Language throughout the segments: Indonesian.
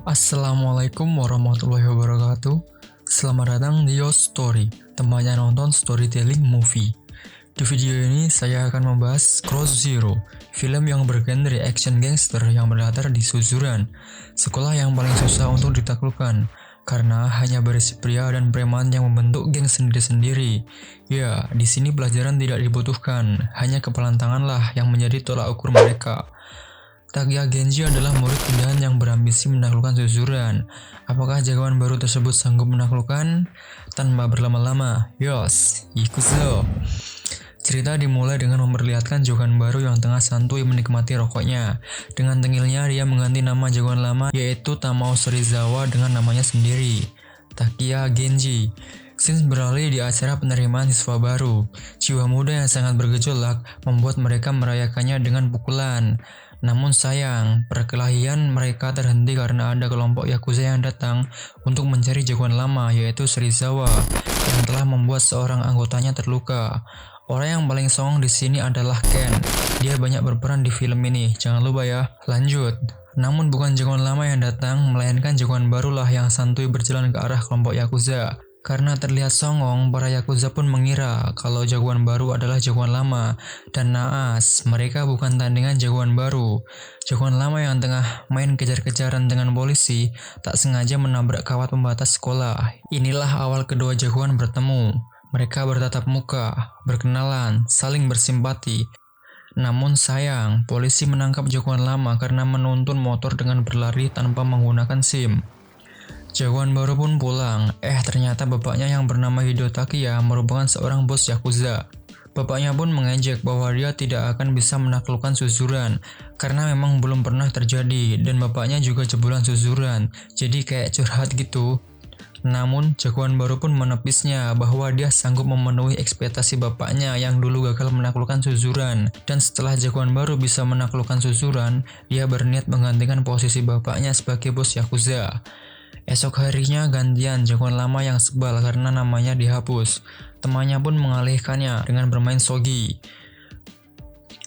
Assalamualaikum warahmatullahi wabarakatuh. Selamat datang di Your Story, tempatnya nonton storytelling movie. Di video ini saya akan membahas Cross Zero, film yang bergenre action gangster yang berlatar di Suzuran, sekolah yang paling susah untuk ditaklukkan karena hanya berisi pria dan preman yang membentuk geng sendiri-sendiri. Ya, di sini pelajaran tidak dibutuhkan, hanya kepalan tanganlah yang menjadi tolak ukur mereka. Takia Genji adalah murid pindahan yang berambisi menaklukkan Suzuran. Apakah jagoan baru tersebut sanggup menaklukkan? Tanpa berlama-lama, yos, ikuzo. Cerita dimulai dengan memperlihatkan jagoan baru yang tengah santuy menikmati rokoknya. Dengan tengilnya dia mengganti nama jagoan lama yaitu Tamao Serizawa dengan namanya sendiri, Takia Genji. Scene beralih di acara penerimaan siswa baru. Jiwa muda yang sangat bergejolak membuat mereka merayakannya dengan pukulan. Namun sayang, perkelahian mereka terhenti karena ada kelompok Yakuza yang datang untuk mencari jagoan lama yaitu Serizawa yang telah membuat seorang anggotanya terluka. Orang yang paling songong di sini adalah Ken. Dia banyak berperan di film ini, jangan lupa ya. Lanjut. Namun bukan jagoan lama yang datang, melainkan jagoan barulah yang santuy berjalan ke arah kelompok Yakuza. Karena terlihat songong, para Yakuza pun mengira kalau jagoan baru adalah jagoan lama. Dan naas, mereka bukan tandingan jagoan baru. Jagoan lama yang tengah main kejar-kejaran dengan polisi, tak sengaja menabrak kawat pembatas sekolah. Inilah awal kedua jagoan bertemu. Mereka bertatap muka, berkenalan, saling bersimpati. Namun sayang, polisi menangkap jagoan lama karena menuntun motor dengan berlari tanpa menggunakan SIM. Jagoan baru pun pulang, ternyata bapaknya yang bernama Hidotaki ya merupakan seorang bos Yakuza. Bapaknya pun mengejek bahwa dia tidak akan bisa menaklukkan Suzuran, karena memang belum pernah terjadi, dan bapaknya juga jebolan Suzuran, jadi kayak curhat gitu. Namun, jagoan baru pun menepisnya bahwa dia sanggup memenuhi ekspektasi bapaknya yang dulu gagal menaklukkan Suzuran. Dan setelah jagoan baru bisa menaklukkan Suzuran, dia berniat menggantikan posisi bapaknya sebagai bos Yakuza. Esok harinya gantian jagoan lama yang sebal karena namanya dihapus. Temannya pun mengalihkannya dengan bermain shogi.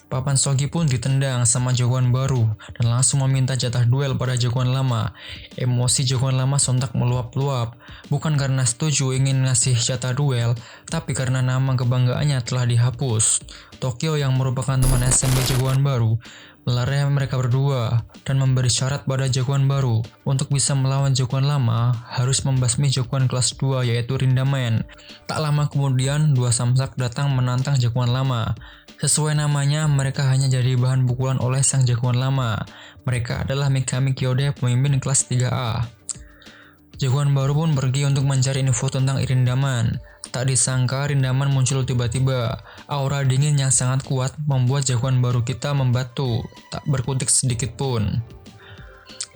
Papan shogi pun ditendang sama jagoan baru dan langsung meminta jatah duel pada jagoan lama. Emosi jagoan lama sontak meluap-luap. Bukan karena setuju ingin ngasih jatah duel, tapi karena nama kebanggaannya telah dihapus. Tokyo yang merupakan teman SMP jagoan baru melarang mereka berdua dan memberi syarat pada jagoan baru untuk bisa melawan jagoan lama harus membasmi jagoan kelas 2 yaitu Rindamen. Tak lama kemudian dua samsak datang menantang jagoan lama. Sesuai namanya, mereka hanya jadi bahan pukulan oleh sang jagoan lama. Mereka adalah Mikami Kyode, pemimpin kelas 3A. Jagoan baru pun pergi untuk mencari info tentang Rindaman. Tak disangka Rindaman muncul tiba-tiba. Aura dingin yang sangat kuat membuat jagoan baru kita membatu, tak berkutik sedikit pun.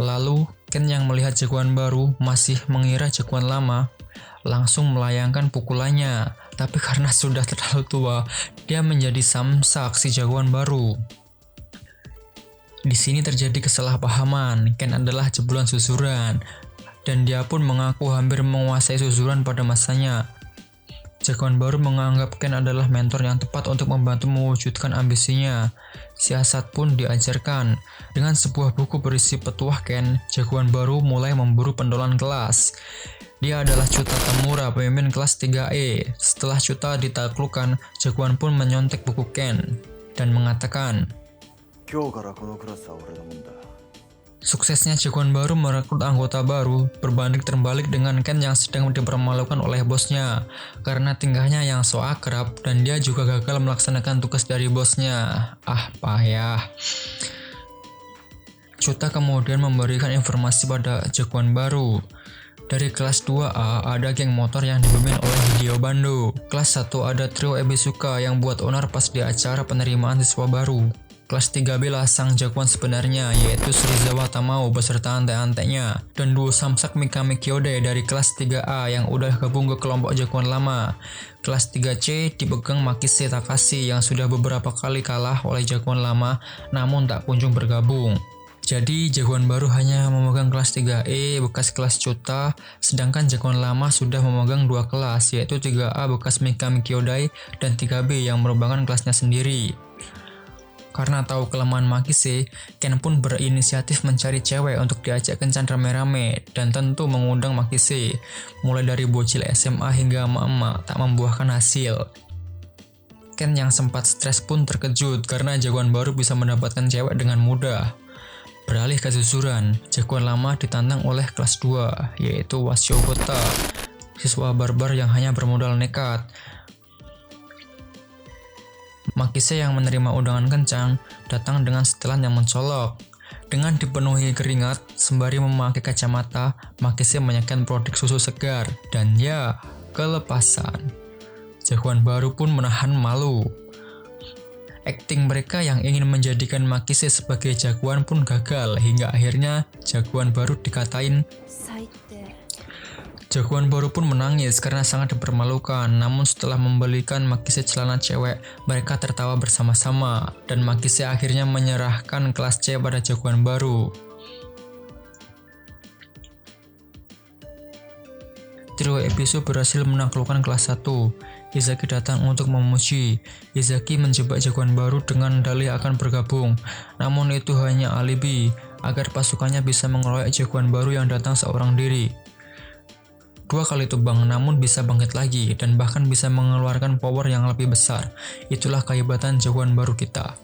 Lalu, Ken yang melihat jagoan baru masih mengira jagoan lama, langsung melayangkan pukulannya. Tapi karena sudah terlalu tua, dia menjadi samsak si jagoan baru. Di sini terjadi kesalahpahaman. Ken adalah jebolan Suzuran, dan dia pun mengaku hampir menguasai Suzuran pada masanya. Jagoan baru menganggap Ken adalah mentor yang tepat untuk membantu mewujudkan ambisinya. Siasat pun diajarkan. Dengan sebuah buku berisi petuah Ken, jagoan baru mulai memburu pentolan kelas. Dia adalah Chuta Tamura, pemimpin kelas 3E. Setelah Chuta ditaklukkan, jagoan pun menyontek buku Ken dan mengatakan, suksesnya jagoan baru merekrut anggota baru berbanding terbalik dengan Ken yang sedang dipermalukan oleh bosnya karena tingkahnya yang so akrab dan dia juga gagal melaksanakan tugas dari bosnya. Payah. Chuta kemudian memberikan informasi pada jagoan baru. Dari kelas 2A ada geng motor yang dipimpin oleh Hideo Bando. Kelas 1 ada trio Ebisuka yang buat onar pas di acara penerimaan siswa baru. Kelas 3B lah sang jagoan sebenarnya yaitu Serizawa Tamao beserta ante-antenya. Dan duo samsak Mikami Kyode dari kelas 3A yang udah gabung ke kelompok jagoan lama. Kelas 3C dipegang Makise Takashi yang sudah beberapa kali kalah oleh jagoan lama namun tak kunjung bergabung. Jadi jagoan baru hanya memegang kelas 3E bekas kelas Chuta, sedangkan jagoan lama sudah memegang dua kelas yaitu 3A bekas Mikami Kyodai dan 3B yang merupakan kelasnya sendiri. Karena tahu kelemahan Makise, Ken pun berinisiatif mencari cewek untuk diajak kencan rame-rame dan tentu mengundang Makise. Mulai dari bocil SMA hingga emak-emak tak membuahkan hasil. Ken yang sempat stres pun terkejut karena jagoan baru bisa mendapatkan cewek dengan mudah. Beralih ke susuran, jagoan lama ditantang oleh kelas 2, yaitu Wasio Gota, siswa barbar yang hanya bermodal nekat. Makise yang menerima undangan kencang datang dengan setelan yang mencolok. Dengan dipenuhi keringat, sembari memakai kacamata, Makise menyaksikan produk susu segar. Dan ya, kelepasan. Jagoan baru pun menahan malu. Akting mereka yang ingin menjadikan Makise sebagai jagoan pun gagal, hingga akhirnya jagoan baru dikatain. Jagoan baru pun menangis karena sangat dipermalukan, namun setelah membelikan Makise celana cewek, mereka tertawa bersama-sama, dan Makise akhirnya menyerahkan kelas C pada jagoan baru. Trio episode berhasil menaklukkan kelas 1. Izaki datang untuk memuji. Izaki menjebak jagoan baru dengan dalih akan bergabung, namun itu hanya alibi, agar pasukannya bisa mengeroyok jagoan baru yang datang seorang diri. 2 kali tumbang namun bisa bangkit lagi dan bahkan bisa mengeluarkan power yang lebih besar. Itulah kehebatan jagoan baru kita.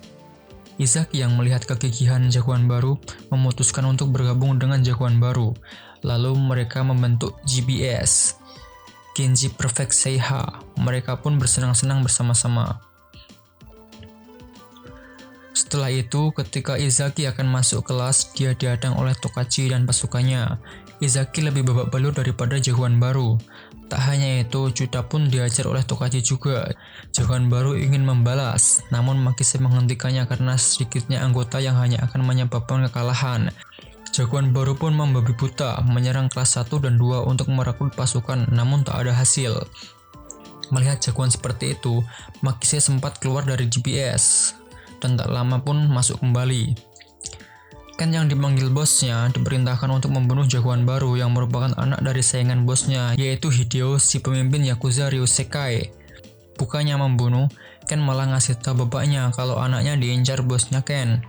Izaki yang melihat kegigihan jagoan baru memutuskan untuk bergabung dengan jagoan baru. Lalu mereka membentuk GBS, Genji Perfect Seiha. Mereka pun bersenang-senang bersama-sama. Setelah itu, ketika Izaki akan masuk kelas, dia dihadang oleh Tokachi dan pasukannya. Izaki lebih babak belur daripada jagoan baru. Tak hanya itu, Chuta pun diajar oleh Tokachi juga. Jagoan baru ingin membalas, namun Makise menghentikannya karena sedikitnya anggota yang hanya akan menyebabkan kekalahan. Jagoan baru pun membabi buta, menyerang kelas 1 dan 2 untuk merekrut pasukan, namun tak ada hasil. Melihat jagoan seperti itu, Makise sempat keluar dari GBS, dan tak lama pun masuk kembali. Ken yang dipanggil bosnya diperintahkan untuk membunuh jagoan baru yang merupakan anak dari saingan bosnya, yaitu Hideo, si pemimpin Yakuza Ryusekai. Bukannya membunuh, Ken malah ngasih tahu bapaknya kalau anaknya diincar bosnya Ken.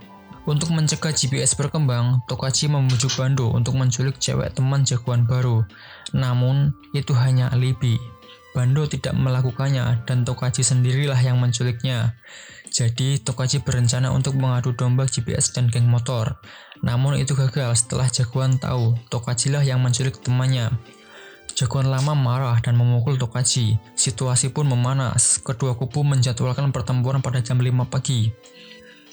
Untuk mencegah GPS berkembang, Tokachi membujuk Bando untuk menculik cewek teman jagoan baru. Namun, itu hanya alibi. Bando tidak melakukannya dan Tokachi sendirilah yang menculiknya. Jadi, Tokachi berencana untuk mengadu domba GPS dan geng motor. Namun itu gagal setelah jagoan tahu Tokachi lah yang menculik temannya. Jagoan lama marah dan memukul Tokachi. Situasi pun memanas. Kedua kubu menjadwalkan pertempuran pada jam 5 pagi.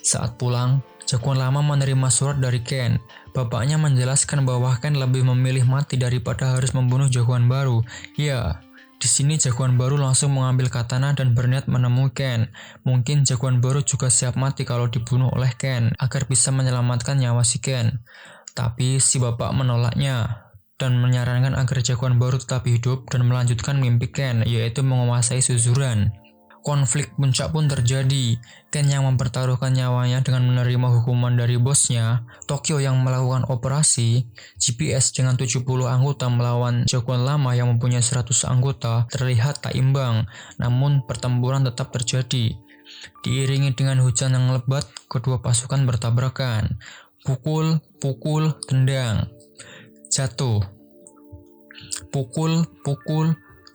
Saat pulang, jagoan lama menerima surat dari Ken. Bapaknya menjelaskan bahwa Ken lebih memilih mati daripada harus membunuh jagoan baru. Ya, di sini jagoan baru langsung mengambil katana dan berniat menemui Ken. Mungkin jagoan baru juga siap mati kalau dibunuh oleh Ken agar bisa menyelamatkan nyawa si Ken. Tapi si bapak menolaknya dan menyarankan agar jagoan baru tetap hidup dan melanjutkan mimpi Ken, yaitu menguasai suzuran. Konflik puncak pun terjadi. Ken yang mempertaruhkan nyawanya dengan menerima hukuman dari bosnya, Tokyo yang melakukan operasi, GPS dengan 70 anggota melawan jagoan lama yang mempunyai 100 anggota terlihat tak imbang, namun pertempuran tetap terjadi. Diiringi dengan hujan yang lebat, kedua pasukan bertabrakan. Pukul, tendang, jatuh. Pukul,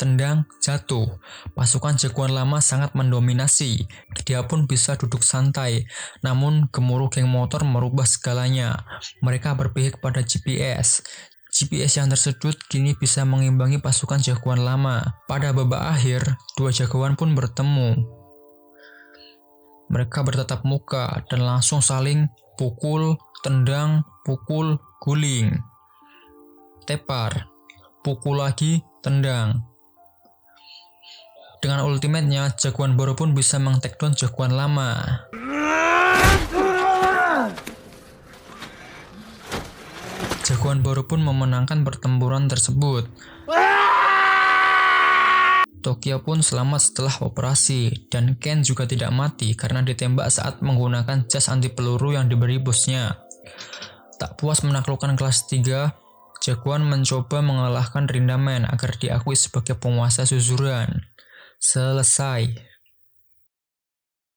tendang, jatuh. Pasukan jagoan lama sangat mendominasi. Dia pun bisa duduk santai. Namun gemuruh geng motor merubah segalanya. Mereka berpihak pada GPS. GPS yang tersedut kini bisa mengimbangi pasukan jagoan lama. Pada babak akhir, dua jagoan pun bertemu. Mereka bertatap muka dan langsung saling pukul, tendang, pukul, guling. Tepar, pukul lagi, tendang. Dengan ultimate-nya, jagoan baru pun bisa meng-takedown jagoan lama. Jagoan baru pun memenangkan pertempuran tersebut. Tokyo pun selamat setelah operasi, dan Ken juga tidak mati karena ditembak saat menggunakan jas anti peluru yang diberi bosnya. Tak puas menaklukkan kelas 3, jagoan mencoba mengalahkan Rindaman agar diakui sebagai penguasa suzuran. Selesai.